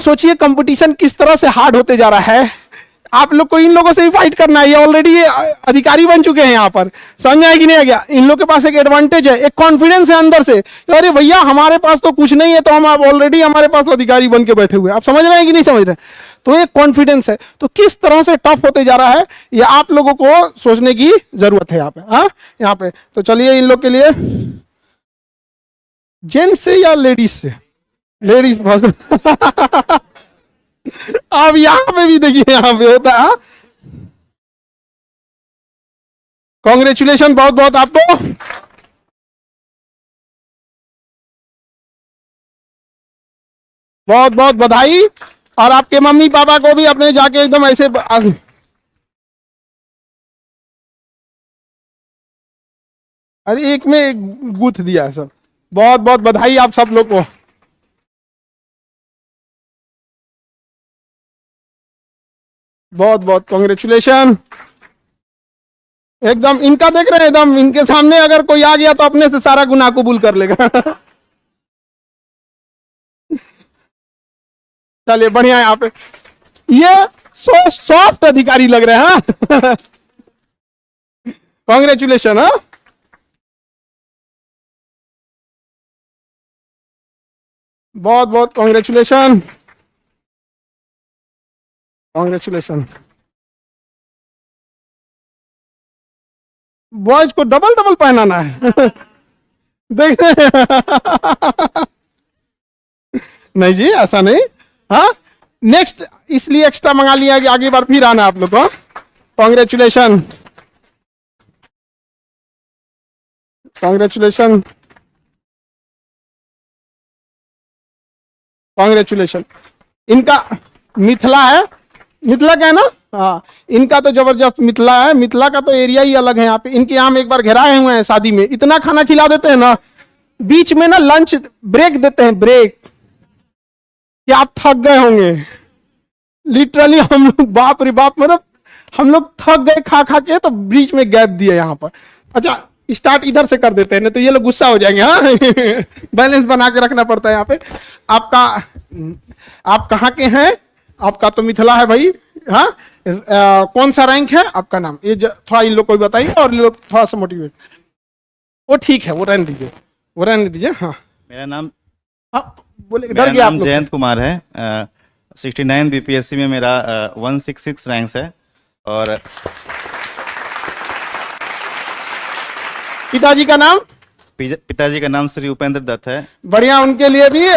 सोचिए कंपटीशन किस तरह से हार्ड होते जा रहा है। आप लोग को इन लोगों से भी फाइट करना है, ये ऑलरेडी अधिकारी बन चुके हैं यहाँ पर, समझ आए कि नहीं आ गया। इन लोग के पास एक एडवांटेज है, एक कॉन्फिडेंस है अंदर से, अरे भैया हमारे पास तो कुछ नहीं है, तो हम ऑलरेडी हमारे पास तो अधिकारी बन के बैठे हुए हैं। आप समझ रहे हैं कि नहीं समझ रहे हैं? तो एक कॉन्फिडेंस है। तो किस तरह से टफ होते जा रहा है ये आप लोगों को सोचने की जरूरत है यहाँ पे। हाँ, यहाँ पे तो चलिए इन लोग के लिए जेंट्स से या लेडीज से, लेडीज अब यहां पे भी देखिए, यहां पे होता है। कॉन्ग्रेचुलेशन बहुत बहुत आपको, बहुत बहुत बधाई। और आपके मम्मी पापा को भी अपने जाके एकदम ऐसे अरे एक में गूंथ दिया सब। बहुत बहुत बधाई आप सब लोग को। बहुत बहुत कॉन्ग्रेचुलेशन। एकदम इनका देख रहे हैं, एकदम इनके सामने अगर कोई आ गया तो अपने से सारा गुनाह कबूल कर लेगा। चलिए बढ़िया है। यहाँ पे ये सॉफ्ट अधिकारी लग रहे हैं। कॉन्ग्रेचुलेशन। हाँ, बहुत बहुत कॉन्ग्रेचुलेशन, कॉन्ग्रेचुलेशन। बॉयज को डबल डबल पहनाना है। देख रहे हैं? नहीं जी, ऐसा नहीं। हाँ, नेक्स्ट इसलिए एक्स्ट्रा मंगा लिया कि आगे बार फिर आना आप लोग को। Congratulation, congratulation, congratulation. इनका मिथिला है, मिथिला का है ना? हाँ, इनका तो जबरदस्त मिथिला है। मिथिला का तो एरिया ही अलग है। यहाँ पे इनके यहाँ एक बार घेराए हुए हैं शादी में, इतना खाना खिला देते हैं ना, बीच में ना लंच ब्रेक देते हैं, ब्रेक, कि आप थक गए होंगे लिटरली। हम लोग बाप रे बाप, मतलब हम लोग थक गए खा खा के, तो बीच में गैप दिया यहाँ पर। अच्छा, स्टार्ट इधर से कर देते हैं, नहीं तो ये लोग गुस्सा हो जाएंगे। हाँ, बैलेंस बना के रखना पड़ता है यहाँ पे। आपका, आप कहाँ के हैं? आपका तो मिथिला है भाई। हाँ, कौन सा रैंक है आपका? नाम ये थोड़ा इन लोग को बताइए, और लोग थोड़ा सा मोटिवेट। वो ठीक है, वो रहने दीजिए, वो रहने दीजिए। हाँ, मेरा नाम, हाँ बोले, डर गया आप लोग। जयंत कुमार है। 69 बीपीएससी में मेरा 166 रैंक है। और पिताजी का नाम? पिताजी का नाम श्री उपेंद्र दत्त है। बढ़िया, उनके लिए भी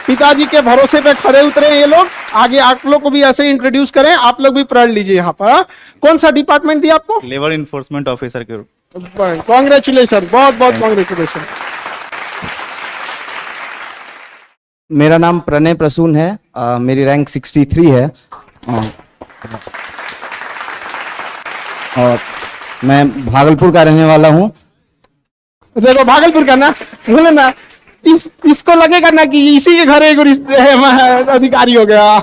पिताजी के भरोसे पे खड़े उतरे हैं ये लोग। आगे आप लोग को भी ऐसे इंट्रोड्यूस करें, आप लोग भी पढ़ लीजिए यहाँ पर। कौन सा डिपार्टमेंट दिया आपको? लेबर इन्फोर्समेंट ऑफिसर के रूप। कॉन्ग्रेचुलेशन, बहुत बहुत कॉन्ग्रेचुलेशन। मेरा नाम प्रणय प्रसून है। मेरी रैंक 63 है। और मैं भागलपुर का रहने वाला हूँ। देखो भागलपुर का ना, बोले ना, इसको लगेगा ना कि इसी के घर एक अधिकारी हो गया।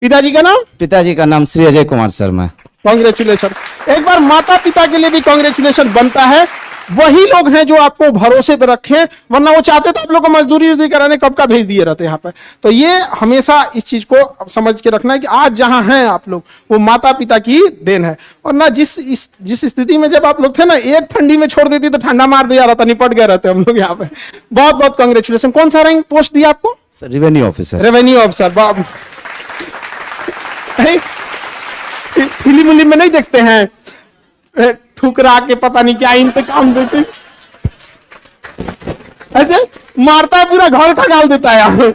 पिताजी का नाम? पिताजी का नाम श्री अजय कुमार शर्मा। कॉन्ग्रेचुलेशन। एक बार माता पिता के लिए भी कॉन्ग्रेचुलेशन बनता है। वही लोग हैं जो आपको भरोसे पे रखे, वरना वो चाहते तो आप लोग को मजदूरी कराने कब का भेज दिए रहते यहाँ पर। तो ये हमेशा इस चीज को समझ के रखना है कि आज जहां हैं आप लोग, वो माता पिता की देन है। और ना जिस स्थिति में जब आप लोग थे ना, एक ठंडी में छोड़ देती तो ठंडा मार दिया रहता, निपट गए रहते हम लोग यहाँ पे। बहुत बहुत कॉन्ग्रेचुलेशन। कौन सा रैंक पोस्ट दिया आपको? Revenue officer. Revenue officer. Film में नहीं देखते हैं ठुकरा के पता नहीं क्या इंतकाम देते, ऐसे मारता है, पूरा घर का गाल देता है।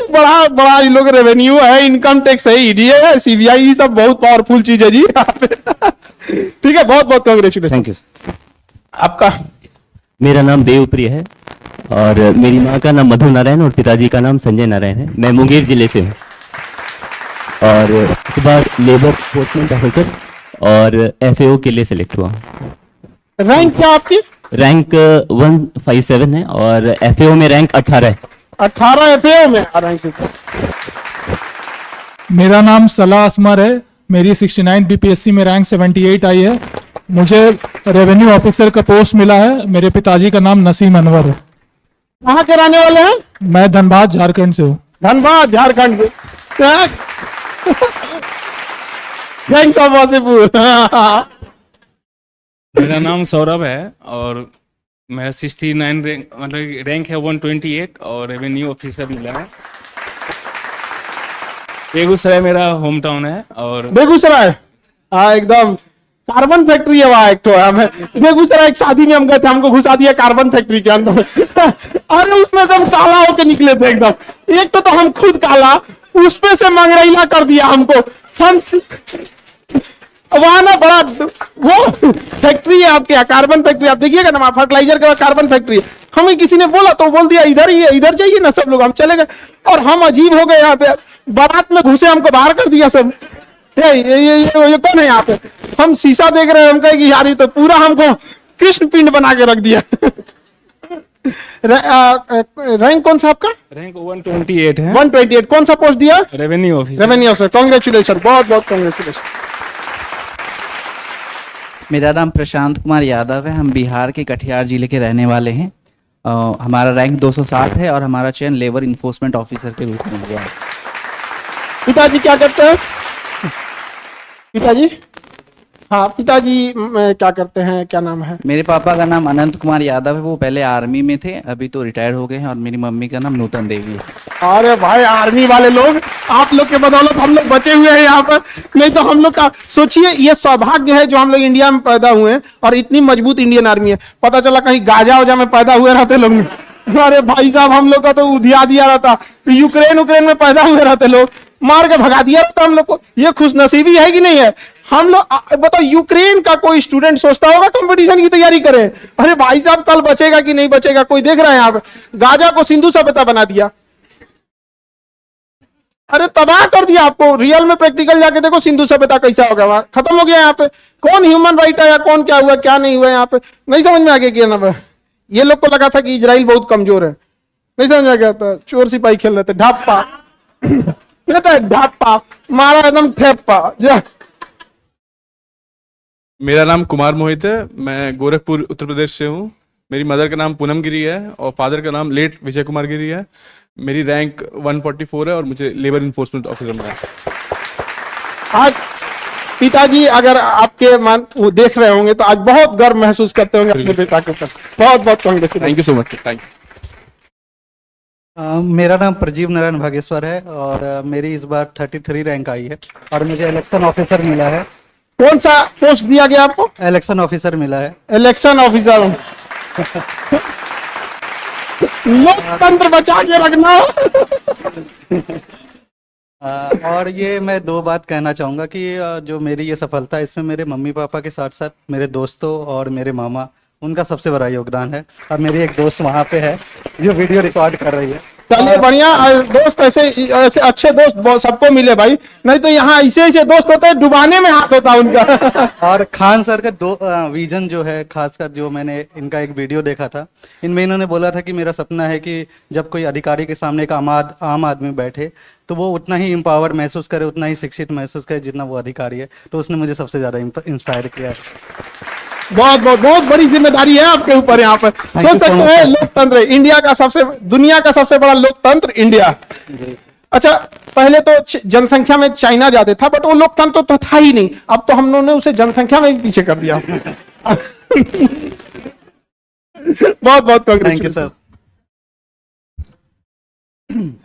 बड़ा बड़ा ये लोग रेवेन्यू है, इनकम टैक्स है, ईडी है, सीबीआई, सब बहुत पावरफुल चीज है जी। ठीक है, बहुत बहुत कांग्रेचुलेशन। Thank you. आपका? मेरा नाम देवप्रिय है और मेरी माँ का नाम मधु नारायण और पिताजी का नाम संजय नारायण है। मैं मुंगेर जिले से हूँ और उसके बाद लेबर एनफोर्समेंट ऑफिसर और एफएओ के लिए सिलेक्ट हुआ। रैंक क्या आपकी? रैंक 157 है और एफएओ में रैंक 18 है। 18 एफएओ में रैंक। मेरा नाम सलाह असमर है। मेरी 69 बीपीएससी में रैंक 78 आई है। मुझे रेवेन्यू ऑफिसर का पोस्ट मिला है। मेरे पिताजी का नाम नसीम अनवर है। कहाँ के रहने वाले हैं? मैं धनबाद झारखंड से हूँ। धनबाद झारखंड से। Thanks of Wasseypur. मेरा नाम सौरभ है और मेरा 69 रैंक मतलब रैंक है 128 और रेवेन्यू ऑफिसर मिला है। बेगूसराय मेरा होम टाउन है और बेगूसराय, हाँ एकदम कार्बन फैक्ट्री है वहाँ एक तो। हमें बेगूसराय एक शादी में हम गए थे, हमको घुसा दिया कार्बन फैक्ट्री के अंदर। अरे उसमें से हम काला होके निकले थे एकदम। एक तो हम खुद काला, उसमें से मंगरैला कर दिया हमको। हम वहां ना बड़ा वो फैक्ट्री है आपके यहाँ, कार्बन फैक्ट्री। आप देखिएगा ना, फर्टिलाइजर का कार्बन फैक्ट्री है। हमें किसी ने बोला तो बोल दिया इधर ही है, इधर जाइए ना सब लोग। हम चले गए और हम अजीब हो गए यहाँ पे। बारात में घुसे, हमको बाहर कर दिया सब। ये कौन है यहाँ पे? हम शीशा देख रहे हैं, हम कहे कि यार ये तो पूरा हमको कृष्ण पिंड बना के रख दिया। रैंक कौन सा आपका? रैंक 128 है। 128। कौन सा पोस्ट दिया? Revenue officer. Revenue officer. Congratulation, बहुत बहुत कांग्रेचुलेशन। मेरा नाम प्रशांत कुमार यादव है। हम बिहार के कटिहार जिले के रहने वाले हैं। हमारा रैंक 260 है और हमारा चयन लेबर इन्फोर्समेंट ऑफिसर के रूप में हुआ है। पिताजी क्या करते हैं? पिताजी, हाँ पिताजी क्या करते हैं, क्या नाम है? मेरे पापा का नाम अनंत कुमार यादव है। वो पहले आर्मी में थे, अभी तो रिटायर हो गए हैं। और मेरी मम्मी का नाम नूतन देवी है। अरे भाई, आर्मी वाले लोग, आप लोग के बदौलत हम लोग बचे हुए हैं यहाँ पर। नहीं तो हम लोग का सोचिए, ये सौभाग्य है जो हम लोग इंडिया में पैदा हुए हैं और इतनी मजबूत इंडियन आर्मी है। पता चला कहीं गाजा उजा में पैदा हुए रहते लोग। अरे भाई साहब, हम लोग का तो उधिया दिया रहता। यूक्रेन में पैदा हुए रहते लोग, मार के भगा दिया रहता हम लोग को। ये खुशनसीबी है कि नहीं है? हम लोग बताओ, यूक्रेन का कोई स्टूडेंट सोचता होगा कंपटीशन की तैयारी करे? अरे भाई साहब, कल बचेगा कि नहीं बचेगा कोई देख रहा है यहाँ पे। गाजा को सिंधु सभ्यता बना दिया। अरे तबाह कर दिया आपको। रियल में प्रैक्टिकल जाके देखो सिंधु सभ्यता कैसा होगा, वहां खत्म हो गया। यहाँ पे कौन ह्यूमन राइट है या कौन क्या हुआ क्या नहीं हुआ, यहाँ पे नहीं समझ में आ गया ना। ये लोग को लगा था कि इजराइल बहुत कमजोर है, नहीं समझ में आ गया था। चोर सिपाही खेल रहे थे, ढापा ढापा मारा एकदम ठेपा। मेरा नाम कुमार मोहित है। मैं गोरखपुर उत्तर प्रदेश से हूँ। मेरी मदर का नाम पूनम गिरी है और फादर का नाम लेट विजय कुमार गिरी है। मेरी रैंक 144 है और मुझे लेबर इन्फोर्समेंट ऑफिसर बनाया है। आज पिताजी अगर आपके वो देख रहे होंगे तो आज बहुत गर्व महसूस करते होंगे अपने बेटा के ऊपर। बहुत बहुत congratulation. Thank you so much sir, thank you. मेरा नाम प्रजीव नारायण भागेश्वर है और मेरी इस बार 33 रैंक आई है और मुझे इलेक्शन ऑफिसर मिला है। कौन सा पोस्ट दिया गया आपको? इलेक्शन ऑफिसर मिला है। Election officer. लोकतंत्र बचा के रखना। और ये मैं दो बात कहना चाहूँगा कि जो मेरी ये सफलता है, इसमें मेरे मम्मी पापा के साथ साथ मेरे दोस्तों और मेरे मामा, उनका सबसे बड़ा योगदान है। और मेरी एक दोस्त वहाँ पे है जो वीडियो रिकॉर्ड कर रही है। चलिए बढ़िया। दोस्त ऐसे अच्छे दोस्त सबको मिले भाई, नहीं तो यहाँ ऐसे दोस्त होते हैं डुबाने में हाथ होता उनका। और खान सर का दो विजन जो है, खासकर जो मैंने इनका एक वीडियो देखा था, इनमें इन्होंने बोला था कि मेरा सपना है कि जब कोई अधिकारी के सामने एक आम आदमी बैठे तो वो उतना ही एम्पावर्ड महसूस करे, उतना ही शिक्षित महसूस करे जितना वो अधिकारी है। तो उसने मुझे सबसे ज्यादा इंस्पायर किया है। बहुत बहुत बहुत बड़ी जिम्मेदारी है आपके ऊपर यहाँ पर। सोच सकते हैं लोकतंत्र, इंडिया का दुनिया का सबसे बड़ा लोकतंत्र इंडिया। अच्छा, पहले तो जनसंख्या में चाइना ज्यादा था, बट वो लोकतंत्र तो था ही नहीं। अब तो हम लोगों ने उसे जनसंख्या में भी पीछे कर दिया। बहुत बहुत thank you sir.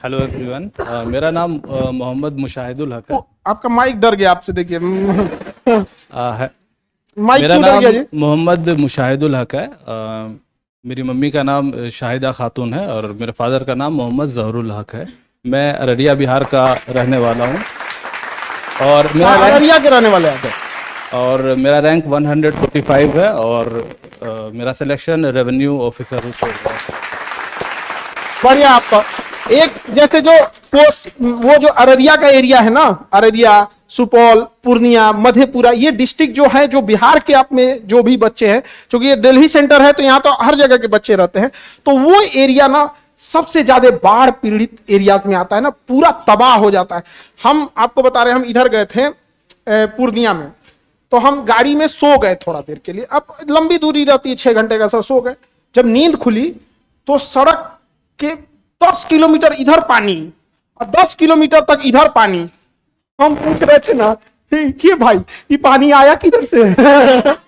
Hello everyone, मेरा नाम मोहम्मद मुशाहिदुल हक है। आपका माइक डर गया आपसे, देखिए माइक मेरा क्यों डर नाम गया जी? मोहम्मद मुशाहिदुल हक है। मेरी मम्मी का नाम शाहिदा खातून है और मेरे फादर का नाम मोहम्मद जहरुल हक है। मैं अररिया बिहार का रहने वाला हूँ और अररिया के रहने वाले हैं। और मेरा रैंक 145 है और मेरा सिलेक्शन रेवेन्यू ऑफिसर रूप में हुआ है। बढ़िया। आपका एक जैसे जो वो जो अररिया का एरिया है ना, अररिया, सुपौल, पूर्णिया, मधेपुरा, ये डिस्ट्रिक्ट जो है, जो बिहार के आप में जो भी बच्चे हैं, क्योंकि ये दिल्ली सेंटर है तो यहाँ तो हर जगह के बच्चे रहते हैं, तो वो एरिया ना सबसे ज्यादा बाढ़ पीड़ित एरियाज में आता है ना, पूरा तबाह हो जाता है। हम आपको बता रहे हैं, हम इधर गए थे पूर्णिया में, तो हम गाड़ी में सो गए थोड़ा देर के लिए। अब लंबी दूरी रहती है, 6 घंटे का, सो गए। जब नींद खुली तो सड़क कि 10 किलोमीटर इधर पानी और 10 किलोमीटर तक इधर पानी। हम पूछ रहे थे ना कि भाई ये पानी आया किधर से?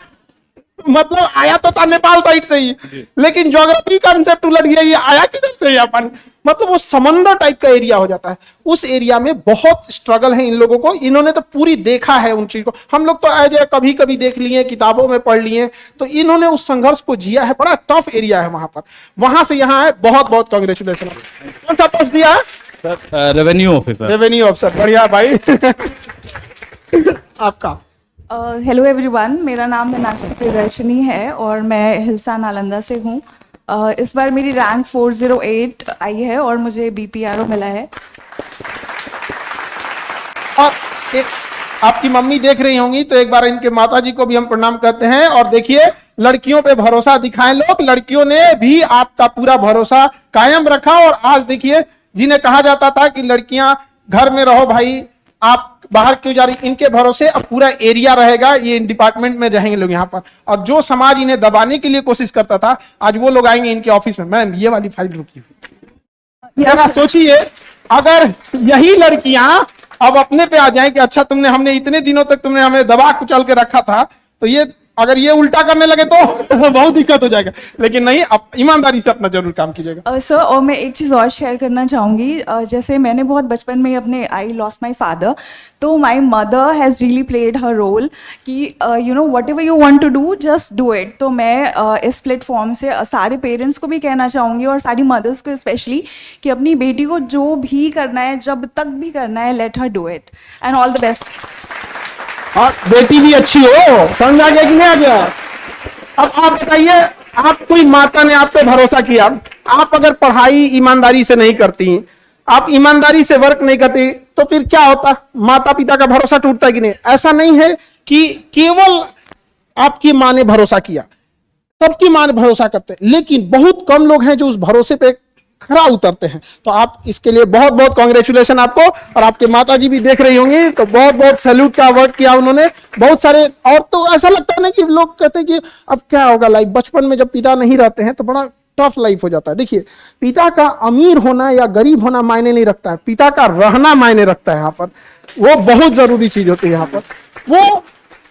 मतलब आया तो था नेपाल साइड से ही, लेकिन ज्योग्राफी कंसेप्ट उलट गया, ये आया किधर से यह पानी? मतलब वो समंदर टाइप का एरिया हो जाता है। उस एरिया में बहुत स्ट्रगल है इन लोगों को, इन्होंने तो पूरी देखा है उन चीज को। हम लोग तो एज कभी कभी देख लिए, किताबों में पढ़ लिए, तो इन्होंने उस संघर्ष को जिया है। बड़ा टफ एरिया है वहां पर, वहां से यहाँ है। बहुत बहुत कांग्रेचुलेशन। कौन सा पोस्ट दिया है? Revenue officer. रेवेन्यू ऑफिसर, बढ़िया भाई। आपका? हेलो एवरीवन, मेरा नाम मीनाक्षी प्रियदर्शनी है और मैं हिलसा नालंदा से हूँ। इस बार मेरी रैंक 408 आई है और मुझे BPRO मिला है। और आपकी मम्मी देख रही होंगी तो एक बार इनके माताजी को भी हम प्रणाम करते हैं। और देखिए, लड़कियों पे भरोसा दिखाएं लोग, लड़कियों ने भी आपका पूरा भरोसा कायम रखा। और आज देखिए, जिन्हें कहा जाता था कि लड़कियां घर में रहो भाई, आप बाहर क्यों जा रही, इनके भरोसे अब पूरा एरिया रहेगा, ये डिपार्टमेंट में रहेंगे लोग यहाँ पर। और जो समाज इन्हें दबाने के लिए कोशिश करता था, आज वो लोग आएंगे इनके ऑफिस में। मैम ये वाली फाइल रुकी हुई, जरा सोचिए, अगर यही लड़कियां अब अपने पे आ जाएं कि अच्छा हमने इतने दिनों तक तुमने हमें दबा कुचल के रखा था, तो ये अगर ये उल्टा करने लगे तो बहुत दिक्कत हो जाएगा। लेकिन नहीं, अब ईमानदारी से अपना जरूर काम कीजिएगा। सर, और मैं एक चीज़ और शेयर करना चाहूँगी। जैसे मैंने बहुत बचपन में अपने आई लॉस्ट माई फादर, तो my mother has really played her role कि you know whatever you want to do just do it. तो मैं इस प्लेटफॉर्म से सारे पेरेंट्स को भी कहना चाहूँगी और सारी मदर्स को स्पेशली कि अपनी बेटी को जो भी करना है, जब तक भी करना है, let her do it and all the best. और बेटी भी अच्छी हो, समझ आ गया कि नहीं आ गया? अब आप बताइए, आप कोई माता ने आप पे भरोसा किया, आप अगर पढ़ाई ईमानदारी से नहीं करती, आप ईमानदारी से वर्क नहीं करती, तो फिर क्या होता? माता पिता का भरोसा टूटता है कि नहीं? ऐसा नहीं है कि केवल आपकी माँ ने भरोसा किया, सबकी माँ ने भरोसा करते हैं, लेकिन बहुत कम लोग हैं जो उस भरोसे पे खरा उतरते हैं। तो आप इसके लिए बहुत बहुत कांग्रेचुलेशन आपको। और आपके माताजी भी देख रही होंगी तो बहुत बहुत सैल्यूट का वर्क किया उन्होंने। बहुत सारे, और तो ऐसा लगता है ना कि लोग कहते हैं कि अब क्या होगा लाइफ, बचपन में जब पिता नहीं रहते हैं तो बड़ा टफ लाइफ हो जाता है। देखिए, पिता का अमीर होना या गरीब होना मायने नहीं रखता है, पिता का रहना मायने रखता है। यहाँ पर वो बहुत जरूरी चीज होती है। यहाँ पर वो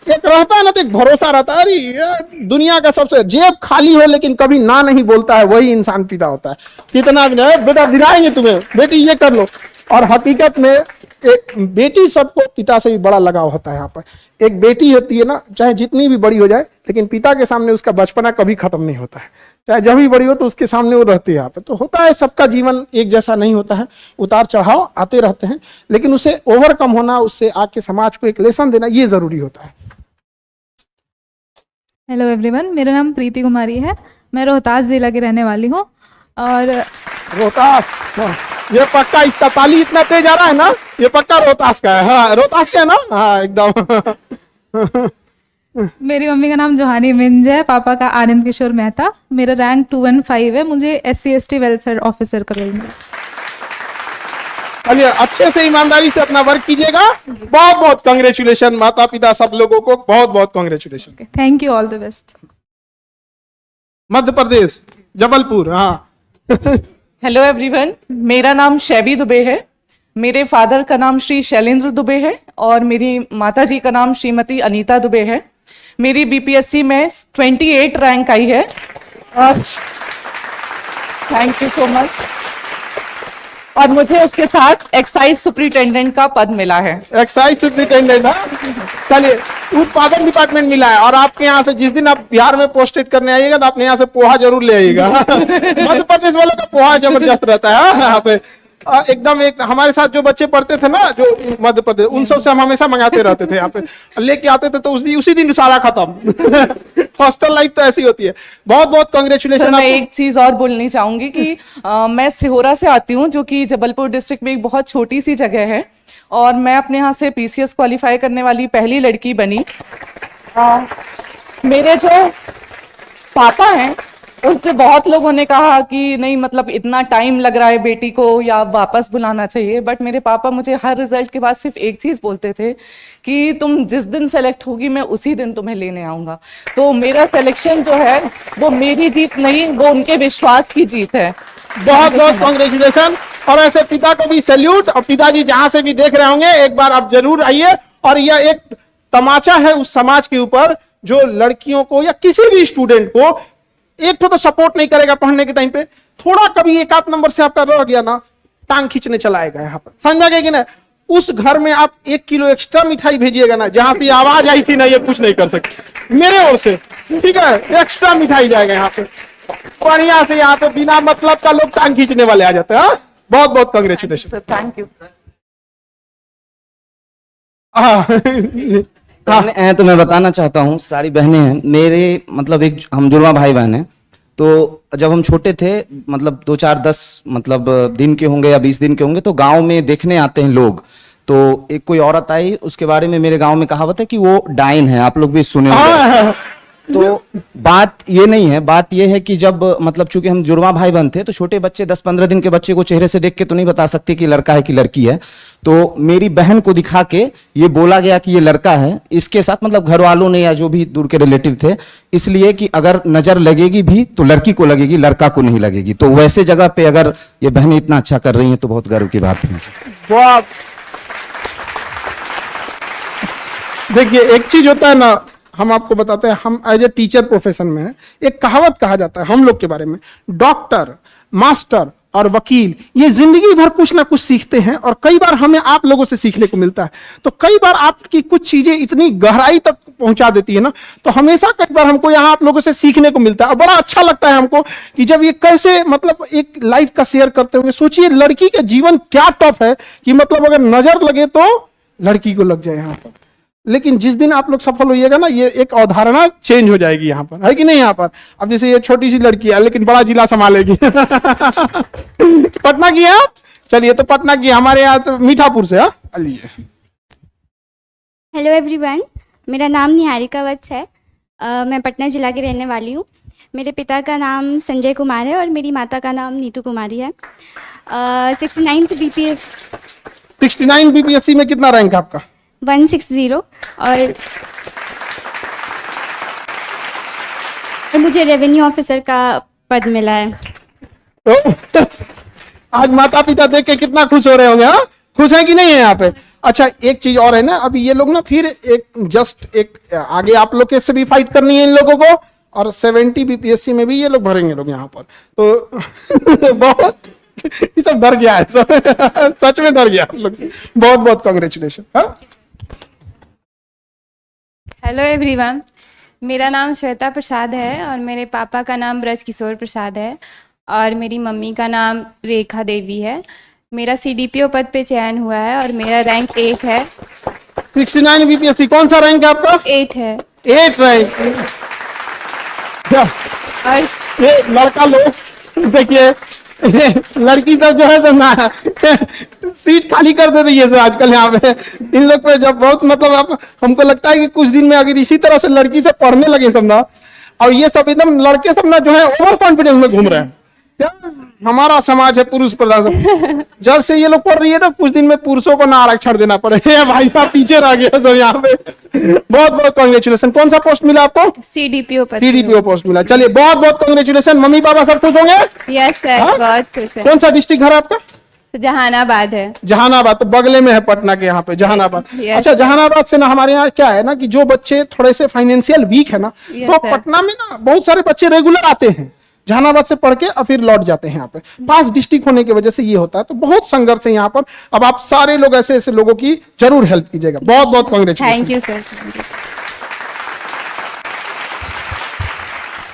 एक रहता है ना, तो एक भरोसा रहता है। अरे दुनिया का सबसे, जेब खाली हो लेकिन कभी ना नहीं बोलता है, वही इंसान पिता होता है। कितना बेटा दिलाएंगे तुम्हें, बेटी ये कर लो। और हकीकत में एक बेटी, सबको पिता से भी बड़ा लगाव होता है। यहाँ पर एक बेटी होती है ना, चाहे जितनी भी बड़ी हो जाए, लेकिन पिता के सामने उसका बचपना कभी खत्म नहीं होता है। चाहे जब भी बड़ी हो तो उसके सामने वो रहती है। यहाँ पे तो होता है, सबका जीवन एक जैसा नहीं होता है, उतार चढ़ाव आते रहते हैं, लेकिन उसे ओवरकम होना, उससे आके समाज को एक लेसन देना, ये जरूरी होता है। हेलो एवरीवन, मेरा नाम प्रीति कुमारी है, मैं रोहतास जिला की रहने वाली हूँ। और रोहतास, ये पक्का, इसका ताली इतना तेज आ रहा है ना, ये पक्का रोहतास का है। हाँ, रोहतास का है ना? हाँ एकदम। मेरी मम्मी का नाम जोहानी मिंज है, पापा का आनंद किशोर मेहता। मेरा रैंक 215 है, मुझे SC/ST वेलफेयर ऑफिसर का रोल मिला। चलिए, अच्छे से ईमानदारी से अपना वर्क कीजिएगा। बहुत बहुत कांग्रेचुलेशन, माता पिता सब लोगों को बहुत बहुत congratulation. Thank you, all the best. Madhya Pradesh, Jabalpur. हाँ। हेलो एवरीवन, मेरा नाम शैवी दुबे है। मेरे फादर का नाम श्री शैलेंद्र दुबे है और मेरी माताजी का नाम श्रीमती अनीता दुबे है। मेरी BPSC में 28 रैंक आई है और थैंक यू सो मच। और मुझे उसके साथ एक्साइज सुपरिटेंडेंट का पद मिला है। एक्साइज सुपरिटेंडेंट, चलिए, उत्पादन डिपार्टमेंट मिला है। और आपके यहाँ से जिस दिन आप बिहार में पोस्टेड करने आइएगा तो अपने यहाँ से पोहा जरूर ले आइएगा। मध्य प्रदेश वालों का पोहा जबरदस्त रहता है यहाँ पे। एकदम एक हमारे साथ जो बच्चे पढ़ते थे ना, जो मध्य प्रदेश, उन सब से हम हमेशा मंगाते रहते थे। यहाँ पे लेके आते थे तो उसी दिन सारा खत्म। हॉस्टल लाइफ तो ऐसी होती है। बहुत बहुत कांग्रेचुलेशन। मैं एक चीज और बोलनी चाहूंगी कि मैं सिहोरा से आती हूँ, जो कि जबलपुर डिस्ट्रिक्ट में एक बहुत छोटी सी जगह है, और मैं अपने यहाँ से PCS क्वालिफाई करने वाली पहली लड़की बनी। मेरे जो पापा हैं उनसे बहुत लोगों ने कहा कि नहीं, मतलब इतना टाइम लग रहा है बेटी को, या वापस बुलाना चाहिए। बट मेरे पापा मुझे हर रिजल्ट के बाद सिर्फ एक चीज बोलते थे कि तुम जिस दिन सेलेक्ट होगी मैं उसी दिन तुम्हें लेने आऊंगा। तो मेरा सिलेक्शन जो है वो मेरी जीत नहीं, वो उनके विश्वास की जीत है। बहुत बहुत कॉन्ग्रेचुलेशन। और ऐसे पिता को भी सैल्यूट। और पिताजी जहां से भी देख रहे होंगे एक बार आप जरूर आइए। और यह एक तमाचा है उस समाज के ऊपर जो लड़कियों को या किसी भी स्टूडेंट को एक तो सपोर्ट नहीं करेगा पढ़ने के टाइम पे, थोड़ा कभी एक आध नंबर से आपका रह गया ना, टांग खींचने चला आएगा यहाँ पर, समझा गया कि ना। उस घर में आप 1 किलो एक्स्ट्रा मिठाई भेजिएगा ना, जहां से आवाज आई थी ना, ये कुछ नहीं कर सकते मेरे ओर से, ठीक है। एक्स्ट्रा मिठाई जाएगा यहाँ पे बढ़िया से। यहाँ पे बिना मतलब का लोग टांग खींचने वाले आ जाते हैं। बहुत बहुत कांग्रेचुलेशन। Thank you. बहनें तो मैं बताना चाहता हूँ, सारी बहनें हैं मेरे, मतलब एक हम जुड़वा भाई बहन हैं। तो जब हम छोटे थे, मतलब 2 4 10 मतलब दिन के होंगे या 20 दिन के होंगे, तो गांव में देखने आते हैं लोग। तो एक कोई औरत आई, उसके बारे में मेरे गांव में कहावत है कि वो डाइन है, आप लोग भी सुने होंगे। तो बात ये नहीं है, बात ये है कि जब मतलब चूंकि हम जुड़वा भाई बहन थे, तो छोटे बच्चे 10-15 दिन के बच्चे को चेहरे से देख के तो नहीं बता सकते कि लड़का है कि लड़की है। तो मेरी बहन को दिखा के ये बोला गया कि ये लड़का है, इसके साथ मतलब घर वालों ने या जो भी दूर के रिलेटिव थे, इसलिए कि अगर नजर लगेगी भी तो लड़की को लगेगी, लड़का को नहीं लगेगी। तो वैसे जगह पे अगर ये बहनें इतना अच्छा कर रही हैं तो बहुत गर्व की बात है। देखिए एक चीज होता है ना, हम आपको बताते हैं, हम एज ए टीचर प्रोफेशन में हैं, एक कहावत कहा जाता है हम लोग के बारे में, डॉक्टर, मास्टर और वकील ये जिंदगी भर कुछ ना कुछ सीखते हैं। और कई बार हमें आप लोगों से सीखने को मिलता है। तो कई बार आपकी कुछ चीजें इतनी गहराई तक पहुंचा देती है ना, तो हमेशा कई बार हमको यहाँ आप लोगों से सीखने को मिलता है। और बड़ा अच्छा लगता है हमको कि जब ये कैसे मतलब एक लाइफ का शेयर करते होंगे। सोचिए लड़की का जीवन क्या टफ है कि मतलब अगर नजर लगे तो लड़की को लग जाए यहाँ पर। लेकिन जिस दिन आप लोग सफल होइएगा ना, ये एक अवधारणा चेंज हो जाएगी यहाँ पर, है कि नहीं। यहाँ पर अब जैसे ये छोटी सी लड़की है लेकिन बड़ा जिला संभालेगी। पटना की है आप? चलिए तो पटना की, हमारे यहाँ तो मीठापुर से। आइए। हेलो एवरीवन, मेरा नाम निहारिका वत्स है। मैं पटना जिला की रहने वाली हूँ। मेरे पिता का नाम संजय कुमार है और मेरी माता का नाम नीतू कुमारी है। 69 बीपीएससी में कितना रैंक आपका? 160। और मुझे रेवेन्यू ऑफिसर का पद मिला है। तो आज माता पिता देख के कितना खुश हो रहे होंगे। हाँ, खुश है कि नहीं है यहाँ पे? अच्छा एक चीज और है ना, अभी ये लोग ना फिर एक जस्ट एक आगे आप लोग के से भी फाइट करनी है इन लोगों को। और 70 बीपीएससी में भी ये लोग भरेंगे लोग यहाँ पर। तो बहुत ये सब डर गया है सब। सच में डर गया आप लोग। बहुत बहुत कांग्रेचुलेशन। हेलो एवरीवन, मेरा नाम श्वेता प्रसाद है और मेरे पापा का नाम ब्रज किशोर प्रसाद है और मेरी मम्मी का नाम रेखा देवी है। मेरा सीडीपीओ पद पे चयन हुआ है और मेरा रैंक 8 है। 69 बीपीएससी कौन सा रैंक है आपका? 8 है। 8 रैंक। और ये लड़का लोग देखिए, लड़की सब जो है ना सीट खाली कर दे रही है आजकल यहाँ पे इन लोग पे। जब बहुत मतलब हमको लगता है कि कुछ दिन में अगर इसी तरह से लड़की से पढ़ने लगे सब ना, और ये सब एकदम लड़के सब ना जो है ओवर कॉन्फिडेंस में घूम रहे हैं। हमारा समाज है पुरुष प्रधान। जब से ये लोग पढ़ रही है तो कुछ दिन में पुरुषों को ना आरक्षण देना पड़े। भाई साहब पीछे रह गए सब यहाँ पे। बहुत बहुत कांग्रेचुलेशन। कौन सा पोस्ट मिला आपको? सीडीपीओ पद। सीडीपीओ पोस्ट मिला। चलिए बहुत बहुत कांग्रेचुलेशन। मम्मी पापा सब खुश होंगे? यस सर, बहुत खुश है। कौन सा डिस्ट्रिक्ट घर आपका? जहानाबाद है। जहानाबाद तो बगले में है पटना के यहाँ पे, जहानाबाद। अच्छा जहानाबाद से ना हमारे यहाँ क्या है ना कि जो बच्चे थोड़े से फाइनेंशियल वीक है ना, तो पटना में ना बहुत सारे बच्चे रेगुलर आते हैं जहानाबाद से पढ़ के और फिर लौट जाते हैं यहाँ पे। पास डिस्ट्रिक्ट होने की वजह से ये होता है। तो बहुत संघर्ष है यहाँ पर। अब आप सारे लोग ऐसे ऐसे लोगों की जरूर हेल्प कीजिएगा। बहुत बहुत congratulation. Thank you sir.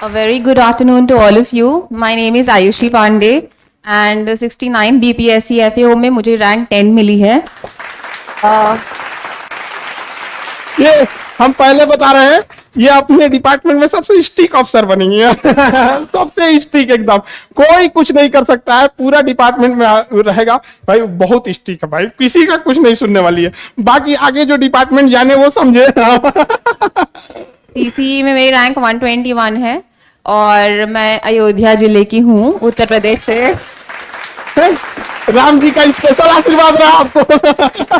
A very good afternoon to all of you. My name is Ayushi Pandey and 69 BPSC FAO में मुझे रैंक 10 मिली है। ये हम पहले बता रहे हैं, ये अपने डिपार्टमेंट में सबसे स्ट्रिक्ट अफसर बनेंगी। सबसे स्ट्रिक्ट एकदम, कोई कुछ नहीं कर सकता है। पूरा डिपार्टमेंट में रहेगा भाई, बहुत स्ट्रिक्ट है भाई, किसी का कुछ नहीं सुनने वाली है। बाकी आगे जो डिपार्टमेंट जाने वो समझे। सीसीई में मेरी रैंक 121 है और मैं अयोध्या जिले की हूँ, उत्तर प्रदेश से। राम जी का स्पेशल आशीर्वाद रहा आपको।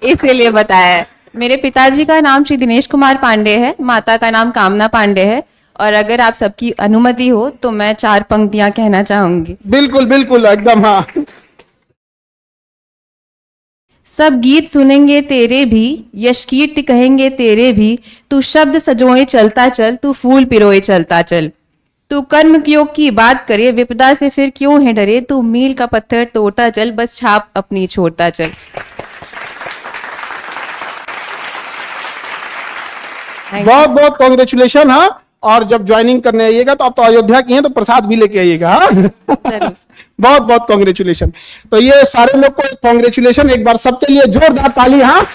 इसीलिए बताया। मेरे पिताजी का नाम श्री दिनेश कुमार पांडे है, माता का नाम कामना पांडे है और अगर आप सबकी अनुमति हो तो मैं 4 पंक्तियां कहना चाहूंगी। बिल्कुल बिल्कुल एकदम, हाँ। सब गीत सुनेंगे तेरे भी, यश कीर्ति कहेंगे तेरे भी, तू शब्द सजोए चलता चल, तू फूल पिरोए चलता चल, तू कर्म योग की बात करे, विपदा से फिर क्यों है डरे, तू मील का पत्थर तोड़ता चल, बस छाप अपनी छोड़ता चल। बहुत बहुत कॉन्ग्रेचुलेशन। हाँ, और जब ज्वाइनिंग करने आइएगा तो आप तो अयोध्या की हैं तो प्रसाद भी लेके आइएगा। हाँ? बहुत बहुत कॉन्ग्रेचुलेशन। तो ये सारे लोग को कॉन्ग्रेचुलेशन एक बार सबके लिए जोरदार ताली। हाँ,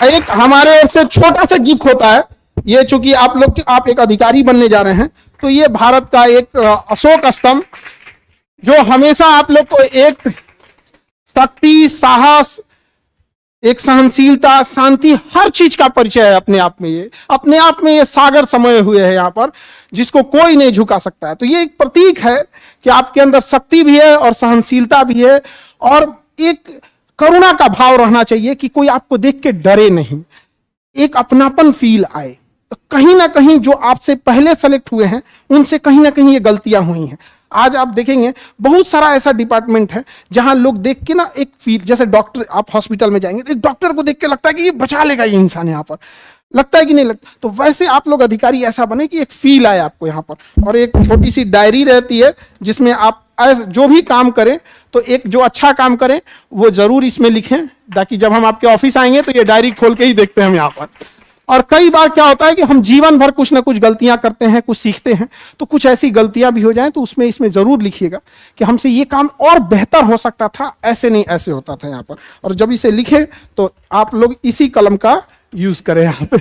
एक हमारे ओर से छोटा सा गिफ्ट होता है ये, चूंकि आप एक अधिकारी बनने जा रहे हैं, तो ये भारत का एक अशोक स्तंभ जो हमेशा आप लोग को एक शक्ति, साहस, एक सहनशीलता, शांति, हर चीज का परिचय है अपने आप में ये सागर समाये हुए है यहाँ पर, जिसको कोई नहीं झुका सकता है। तो ये एक प्रतीक है कि आपके अंदर शक्ति भी है और सहनशीलता भी है, और एक करुणा का भाव रहना चाहिए कि कोई आपको देख के डरे नहीं, एक अपनापन फील आए। तो कहीं ना कहीं जो आपसे पहले सेलेक्ट हुए हैं उनसे कहीं ना कहीं ये गलतियां हुई हैं। आज आप देखेंगे बहुत सारा ऐसा डिपार्टमेंट है जहां लोग देख के ना एक फील, जैसे डॉक्टर, आप हॉस्पिटल में जाएंगे तो एक डॉक्टर को देख के लगता है कि ये बचा लेगा ये इंसान, यहाँ पर लगता है कि नहीं लगता। तो वैसे आप लोग अधिकारी ऐसा बने कि एक फील आए आपको यहाँ पर। और एक छोटी सी डायरी रहती है जिसमें आप जो भी काम करें तो एक जो अच्छा काम करें वो जरूर इसमें लिखें, ताकि जब हम आपके ऑफिस आएंगे तो ये डायरी खोल के ही देखते हैं हम यहाँ पर। और कई बार क्या होता है कि हम जीवन भर कुछ ना कुछ गलतियां करते हैं, कुछ सीखते हैं, तो कुछ ऐसी गलतियां भी हो जाएं तो इसमें जरूर लिखिएगा कि हमसे ये काम और बेहतर हो सकता था, ऐसे नहीं ऐसे होता था यहाँ पर। और जब इसे लिखें तो आप लोग इसी कलम का यूज करें यहाँ पे।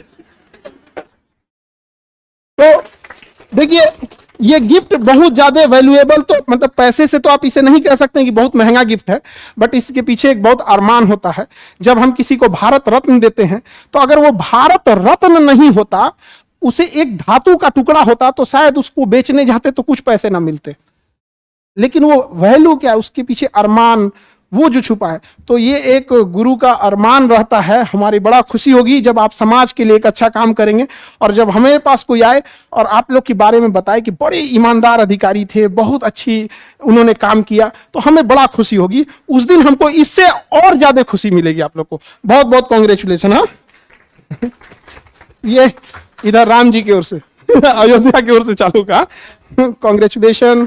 तो देखिए ये गिफ्ट बहुत ज्यादा वैल्यूएबल, तो मतलब पैसे से तो आप इसे नहीं कह सकते कि बहुत महंगा गिफ्ट है, बट इसके पीछे एक बहुत अरमान होता है। जब हम किसी को भारत रत्न देते हैं तो अगर वो भारत रत्न नहीं होता, उसे एक धातु का टुकड़ा होता, तो शायद उसको बेचने जाते तो कुछ पैसे ना मिलते। लेकिन वो वैल्यू क्या है, उसके पीछे अरमान वो जो छुपा है। तो ये एक गुरु का अरमान रहता है। हमारी बड़ा खुशी होगी जब आप समाज के लिए एक अच्छा काम करेंगे, और जब हमारे पास कोई आए और आप लोग के बारे में बताए कि बड़े ईमानदार अधिकारी थे, बहुत अच्छी उन्होंने काम किया, तो हमें बड़ा खुशी होगी। उस दिन हमको इससे और ज्यादा खुशी मिलेगी आप लोग को। बहुत बहुत कॉन्ग्रेचुलेशन। हाँ, ये इधर राम जी की ओर से अयोध्या की ओर से चालू का कॉन्ग्रेचुलेशन।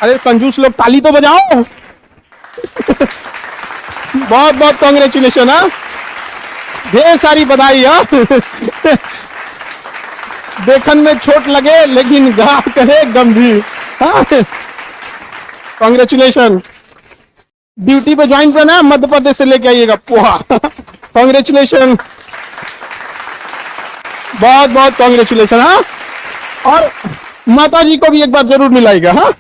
अरे कंजूस लोग ताली तो बजाओ। बहुत बहुत कॉन्ग्रेचुलेशन। हाँ, ढेर सारी बधाई। हाँ, देखन में छोट लगे लेकिन गा करे गंभीर। हाँ, कॉन्ग्रेचुलेशन। ड्यूटी पे ज्वाइन करना है, मध्य प्रदेश से लेके आइएगा पोहा। कॉन्ग्रेचुलेशन, बहुत बहुत कॉन्ग्रेचुलेशन। हाँ, और माता जी को भी एक बार जरूर मिलाएगा। हाँ,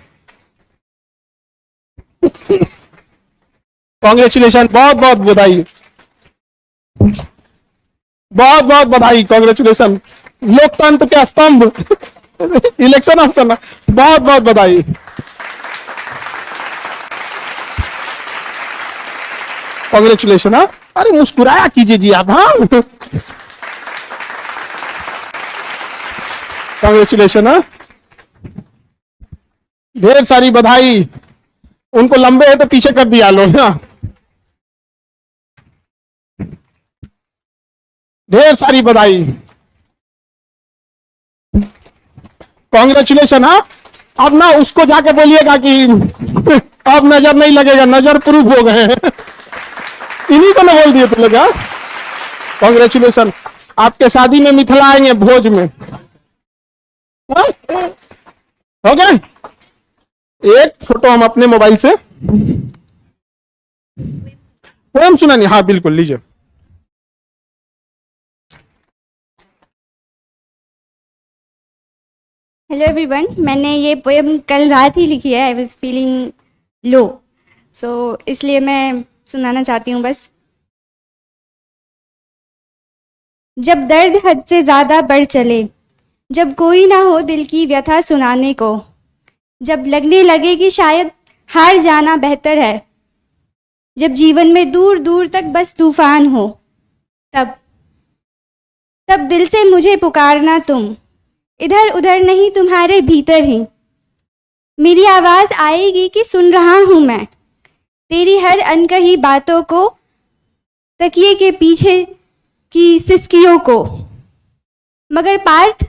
कॉन्ग्रेचुलेशन, बहुत बहुत बधाई, बहुत बहुत बधाई, कॉन्ग्रेचुलेशन। लोकतंत्र के स्तंभ, इलेक्शन अफसर, बहुत बहुत बधाई। कॉन्ग्रेचुलेशन। हाँ, अरे मुस्कुराया कीजिए जी आप। हाँ, कॉन्ग्रेचुलेशन। हाँ, ढेर सारी बधाई। उनको लंबे है तो पीछे कर दिया लो ना। ढेर सारी बधाई, कॉन्ग्रेचुलेशन। हाँ, अब ना उसको जाके बोलिएगा कि अब नजर नहीं लगेगा, नजर प्रूफ हो गए हैं। इन्हीं को ना बोल दिए तुम लोग। कॉन्ग्रेचुलेशन, आपके शादी में मिथिला आएंगे भोज में। हाँ? हो गए। एक फोटो हम अपने मोबाइल से पोएम सुना नहीं। हाँ बिल्कुल, लीजिए। हेलो एवरीवन, मैंने ये पोएम कल रात ही लिखी है। आई वाज फीलिंग लो, सो इसलिए मैं सुनाना चाहती हूँ बस। जब दर्द हद से ज़्यादा बढ़ चले, जब कोई ना हो दिल की व्यथा सुनाने को, जब लगने लगे कि शायद हार जाना बेहतर है, जब जीवन में दूर दूर तक बस तूफान हो, तब दिल से मुझे पुकारना तुम, इधर उधर नहीं तुम्हारे भीतर ही। मेरी आवाज़ आएगी कि सुन रहा हूँ मैं तेरी हर अनकही बातों को, तकिए के पीछे की सिसकियों को। मगर पार्थ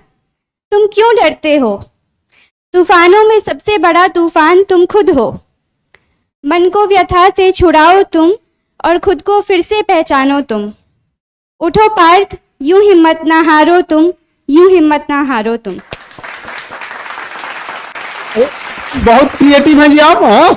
तुम क्यों डरते हो? तूफानों में सबसे बड़ा तूफान तुम खुद हो। मन को व्यथा से छुड़ाओ तुम और खुद को फिर से पहचानो तुम। उठो पार्थ, यूं हिम्मत ना हारो तुम, यूं हिम्मत ना हारो तुम। बहुत क्रिएटिव हैं जी आप। हाँ